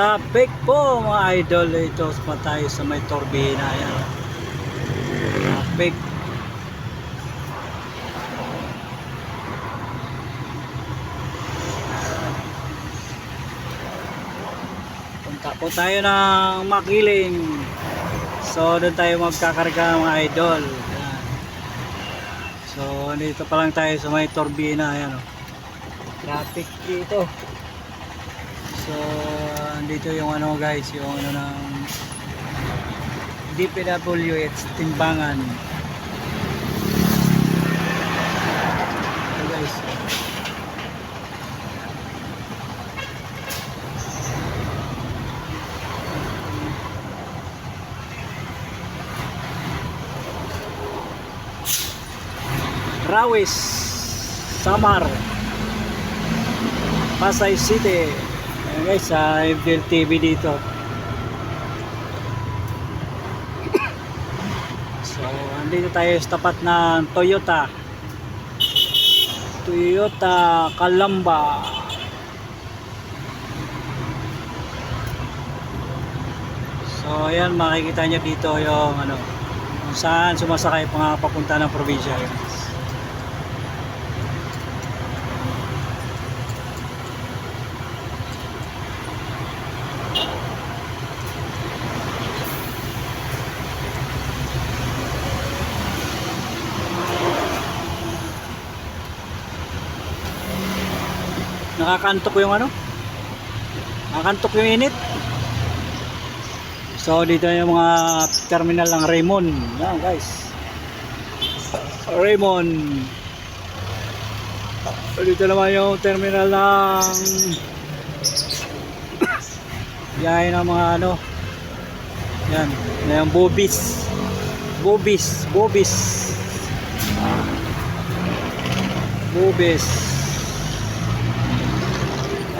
Traffic po mga idol, ito pa tayo sa may turbina. Yan, traffic. Punta po tayo ng Makiling, so doon tayo magkakarga mga idol. Yan. So dito pa lang tayo sa may turbina. Yan, traffic dito. So andito yung ano guys, yung ano ng DPWH Timbangan. So guys, Rawis, Samar, Pasay City. Ayan guys, sa FDL TV dito. So andito tayo sa tapat ng Toyota Calamba. So ayan, makikita nyo dito yung ano, kung saan sumasakay papunta ng probinsya. Nakakantok yung ano, nakakantok yung init. So dito yung mga terminal ng Raymond. Yan guys, Raymond. So dito naman yung terminal ng yahay ng mga ano, yan, yung Bobis.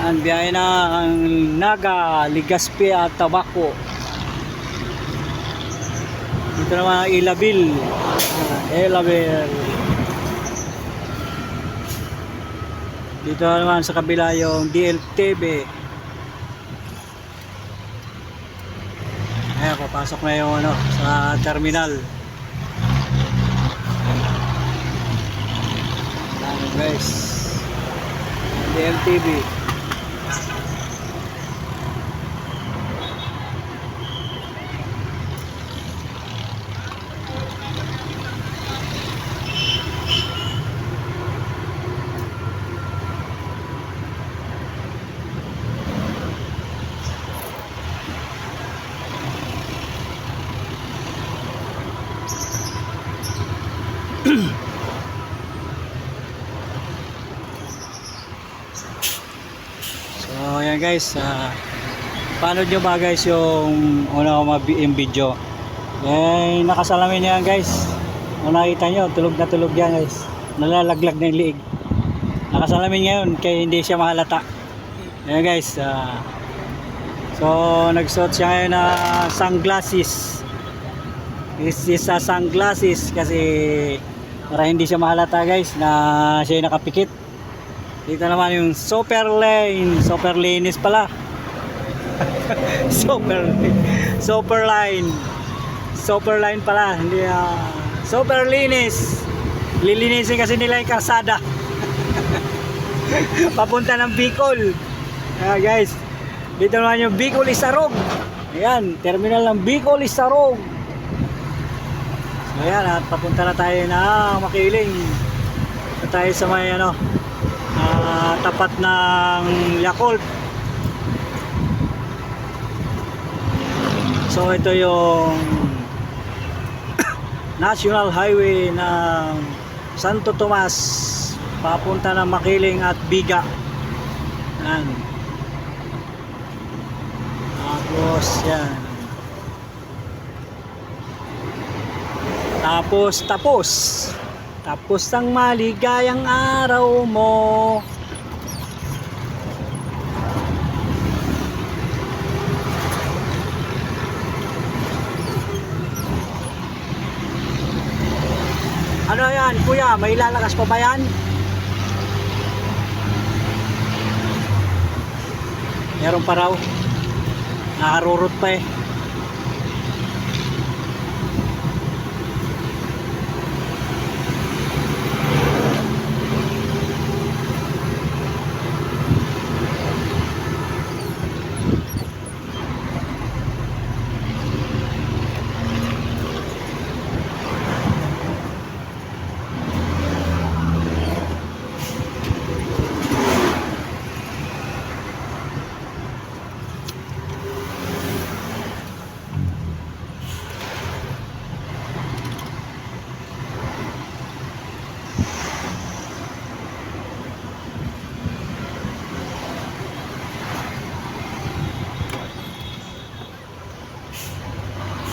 Yan, biyahe na ang Naga, Legazpi at Tabaco. Dito naman ang Ilabil. Dito naman sa kabila yung DLTV. Ayan, papasok na yung ano, sa terminal. Ayan guys, DLTV. So ayan guys, paano nyo ba guys yung yung video? Eh, nakasalamin yan guys. Kung nakita nyo, tulog na tulog yan guys, nalalaglag na yung liig. Nakasalamin ngayon kaya hindi siya mahalata. Ayan guys, so nagsuot siya ngayon na sunglasses. This is a sunglasses kasi para hindi siya mahalata guys na siya nakapikit. Dito naman yung super linis pala. super line pala, hindi super linis. Lilinisin kasi nila yung kalsada papunta ng Bicol. Guys, dito naman yung Bicol Isarog. Ayan, terminal ng Bicol Isarog. So ayan, at papunta na tayo na Makiling. Ito tayo sa may ano, tapat ng Yakult. So ito yung National Highway ng Santo Tomas papunta ng Makiling at Biga. Yan. Tapos yan. Tapos ang maligayang araw mo. Ano yan kuya, may lalakas pa ba yan? Meron pa raw. Nakarurot pa eh.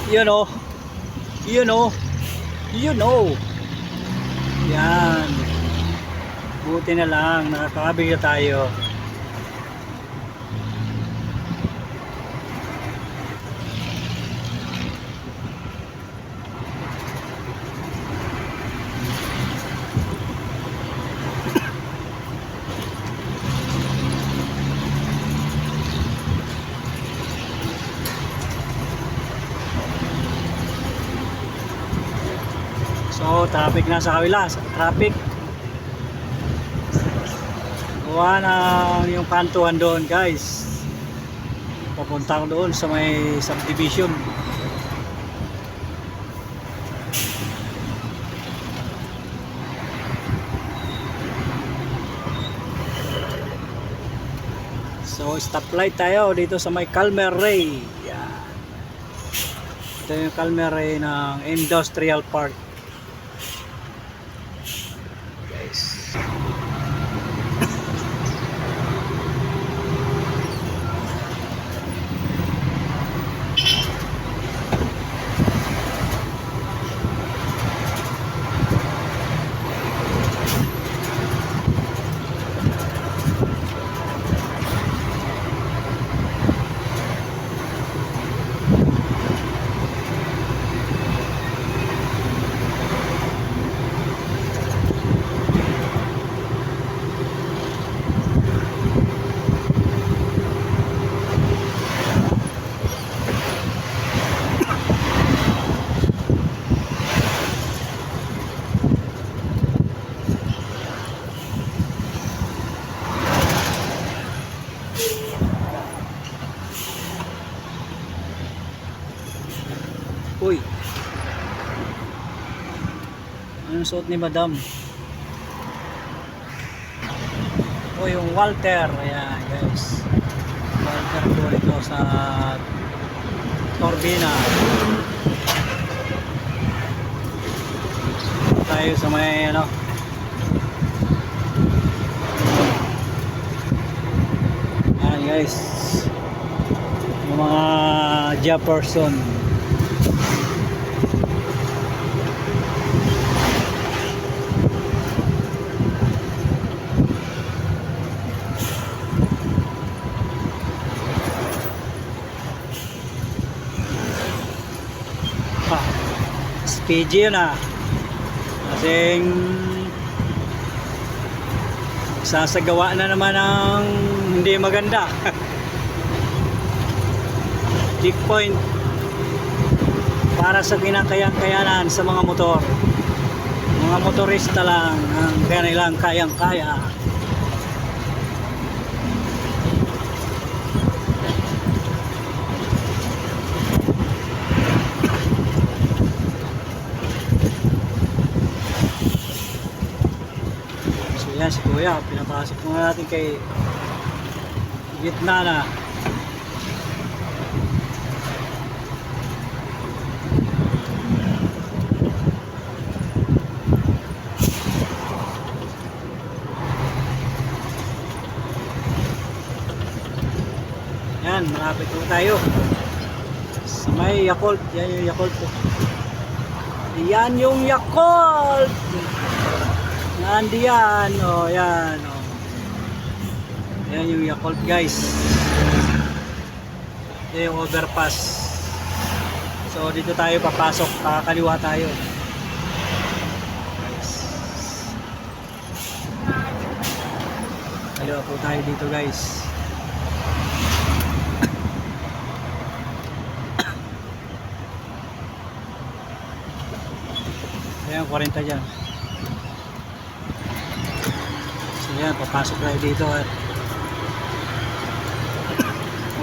You know, you know, you know. Yan. Buti na lang, nakakabigyo tayo. So, traffic na sa kabila. Traffic. Kuha na yung kantuhan doon, guys. Papunta ko doon sa may subdivision. So, stoplight tayo dito sa may Calmer Ray. Yan. Ito yung Calmer Ray ng Industrial Park. Uy, anong suot ni madam? O yung Walter. Ayan guys, Walter po ito sa Torbina. Tayo sa may ano, ayan guys, yung mga Jefferson. PG yun kasing sasagawa na naman ng hindi maganda. Checkpoint para sa kinakayang-kayanan sa mga motor, mga motorista lang ang kanilang kayang-kaya. Yan si Kuya, pinapasok muna natin kay gitna na. Yan, malapit po tayo sa may Yakult. Yan yung Yakult po. Yan yung Yakult. Nandiyan, oh, yan, oh. Yan yung Yakult, guys. Yan yung overpass. So, dito tayo papasok, kakaliwa tayo. Guys. Kaliwa po tayo dito, guys. ng 40 dyan. So yan, papasok tayo dito at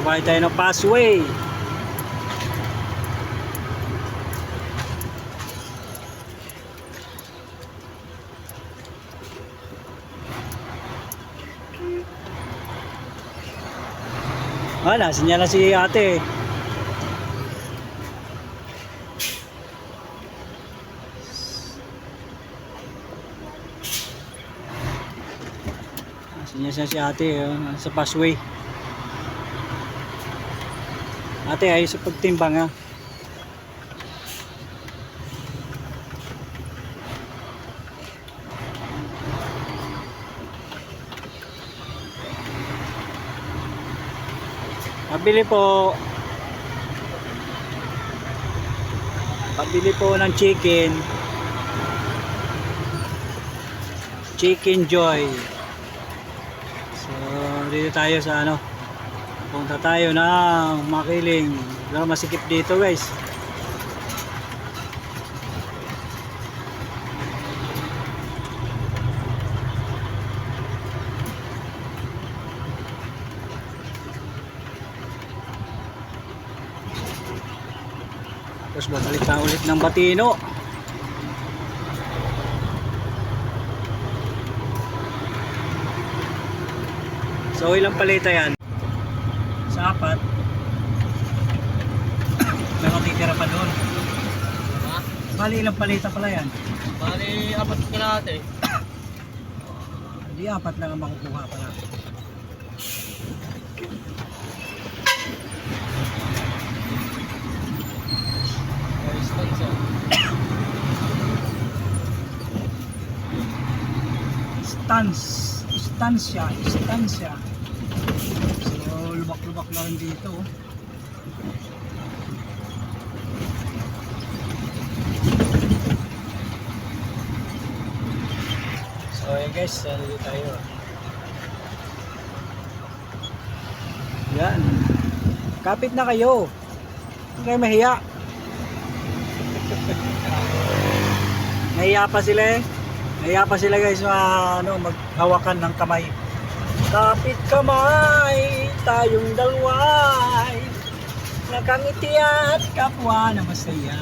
mabayad tayo ng passway. Wala, sinyala si ate. Sinyala si ate sa passway. Ate ay sa pagtimbang ha. Pabili po ng chicken joy. So dito tayo sa ano, punta tayo ng Makiling. Pero masikip dito guys. Tapos babalik na ulit ng Batino. So ilang paleta yan? Sa 4. May matitira pa doon. Ha? Bali ilang paleta pala yan? Bali, 4 kalahati. Hindi 4 lang ang makukuha pala. Stansya. So lubak-lubak na rin dito. So yeah guys, dito tayo. Yan. Kapit na kayo. Huwag kayo mahiya. Nahiya pa sila eh. Nahiya pa sila guys maghawakan ng kamay. Kapit kamay, tayong dalaway, nakangiti at kapwa na masaya.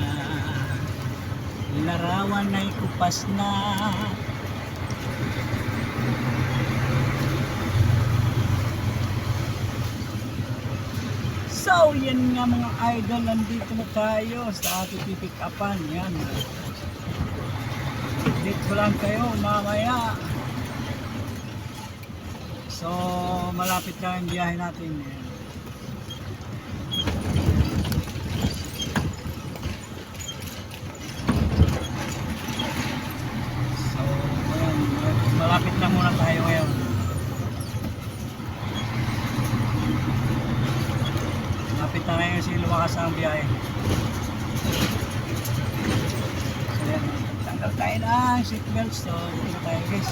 Larawan ay kupas na. So yan nga mga idol, nandito na tayo sa ating pipick-upan. Yan. Dito lang kayo mamaya. So malapit na yung biyahe natin. So ayan, malapit na muna tayo ngayon. Malapit na ngayon kasi lumakas ang biyahe. So ayan, tanggal tayo na seatbelt. So dito tayo guys.